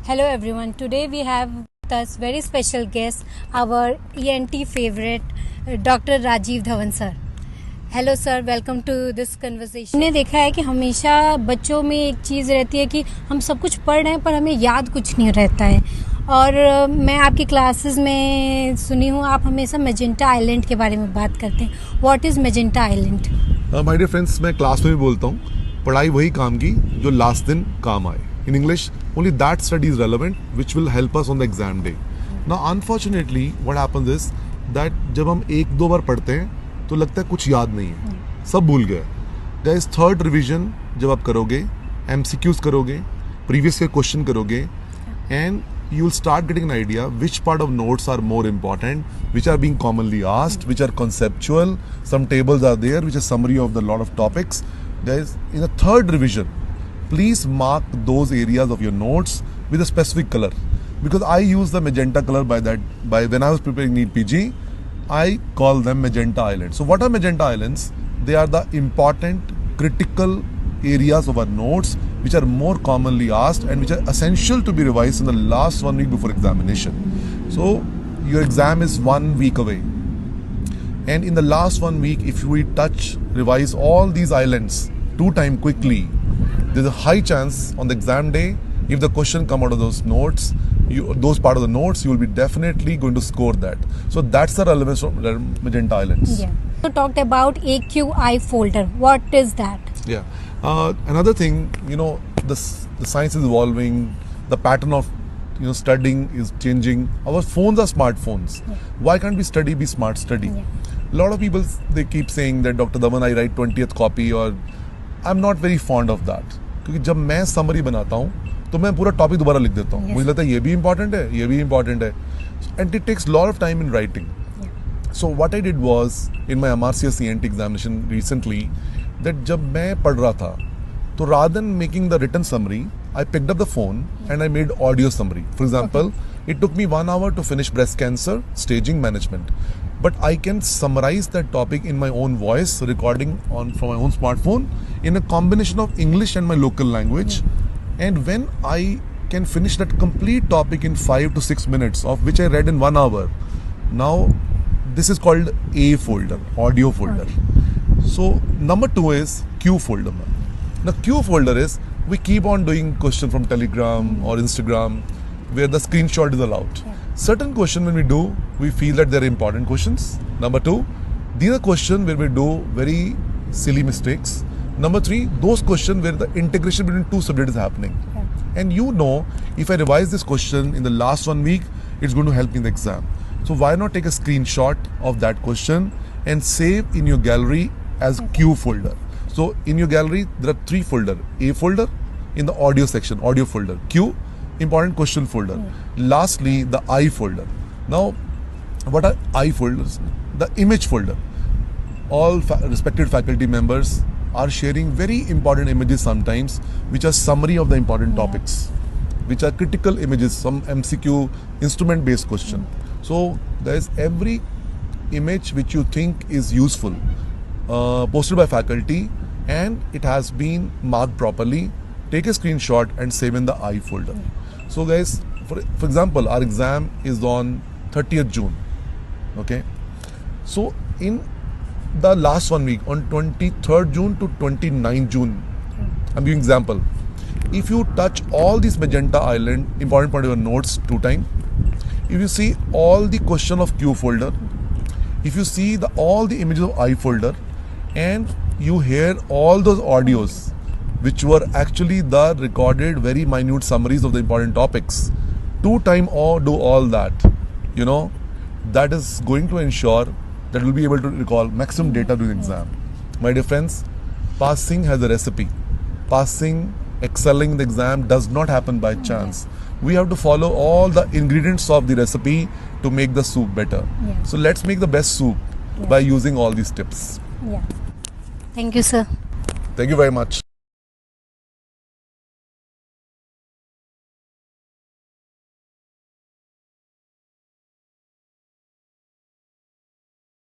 Hello everyone. Today we have with us very special guest, our ENT favorite, Dr. Rajiv Dhawan sir. Hello sir, welcome to this conversation. हमने देखा है कि हमेशा बच्चों में एक चीज़ रहती है कि हम सब कुछ पढ़ रहे हैं पर हमें याद कुछ नहीं रहता है। और मैं आपकी क्लासेस में सुनी हूँ आप हमेशा मेजेंटा आइलैंड के बारे में बात करते हैं। What is magenta island? My dear friends, मैं क्लास में भी बोलता हूँ, पढ़ाई वही काम की जो लास्ट दिन काम आए। In English, only that study is relevant which will help us on the exam day. Now unfortunately what happens is that जब हम एक दो बार पढ़ते हैं तो लगता है कुछ याद नहीं है, सब भूल गए। गाइस, थर्ड रिवीजन जब आप करोगे, MCQs करोगे, प्रीवियस ईयर क्वेश्चन करोगे, and you will start getting an idea which part of notes are more important, which are being commonly asked, which are conceptual, some tables are there which is summary of the lot of topics. Guys, in the third revision, please mark those areas of your notes with a specific color, because I use the magenta color by when I was preparing NEET PG, I call them magenta islands. So what are magenta islands? They are the important critical areas of our notes which are more commonly asked and which are essential to be revised in the last 1 week before examination. So your exam is 1 week away, and in the last 1 week, if we revise all these islands 2 times quickly, there's a high chance on the exam day, if the question come out of those notes, those part of the notes, you will be definitely going to score that. So that's the relevance of magenta islands. Yeah. You talked about AQI folder. What is that? Yeah. Another thing, the science is evolving, the pattern of studying is changing. Our phones are smartphones. Yeah. Why can't we be smart study? Yeah. A lot of people, they keep saying that Dr. Dhawan, I write 20th copy, or I'm not very fond of that. क्योंकि जब मैं summary बनाता हूँ तो मैं पूरा topic दोबारा लिख देता हूँ। मुझे लगता है ये भी इम्पोर्टेंट है, ये भी इम्पोर्टेंट है, and it takes lot of time in writing. So what I did was, in my MRCS ENT examination recently, that जब मैं पढ़ रहा था तो rather than making the written summary, I picked up the phone and I made audio summary. For example, it took me 1 hour to finish breast cancer staging management, but I can summarize that topic in my own voice, recording from my own smartphone in a combination of English and my local language. And when I can finish that complete topic in 5 to 6 minutes, of which I read in 1 hour, now this is called A folder, audio folder. So number 2 is Q folder. Now Q folder is, we keep on doing question from Telegram or Instagram where the screenshot is allowed. Certain question when we do, we feel that they're important questions. Number 2, these are question where we do very silly mistakes. Number 3, those questions where the integration between 2 subjects is happening. And if I revise this question in the last 1 week, it's going to help me in the exam. So why not take a screenshot of that question and save in your gallery as Q folder. So in your gallery, there are 3 folders. A folder in the audio section, audio folder. Q, important question folder. Lastly, the I folder. Now, what are I folders? The image folder. All respected faculty members are sharing very important images sometimes, which are summary of the important topics, which are critical images, some MCQ instrument-based question. So guys, every image which you think is useful, posted by faculty, and it has been marked properly, take a screenshot and save in the I folder. So guys, for example, our exam is on 30th June. Okay, so in the last 1 week, on 23rd June to 29th June, I'm giving example. If you touch all these magenta island, important part of your notes 2 times, if you see all the question of Q folder, if you see all the images of I folder, and you hear all those audios which were actually the recorded very minute summaries of the important topics, 2 times or do all that, that is going to ensure that we'll be able to recall maximum data during the exam. My dear friends, passing has a recipe. Passing, excelling in the exam does not happen by chance. We have to follow all the ingredients of the recipe to make the soup better. So let's make the best soup by using all these tips. Thank you, sir. Thank you very much.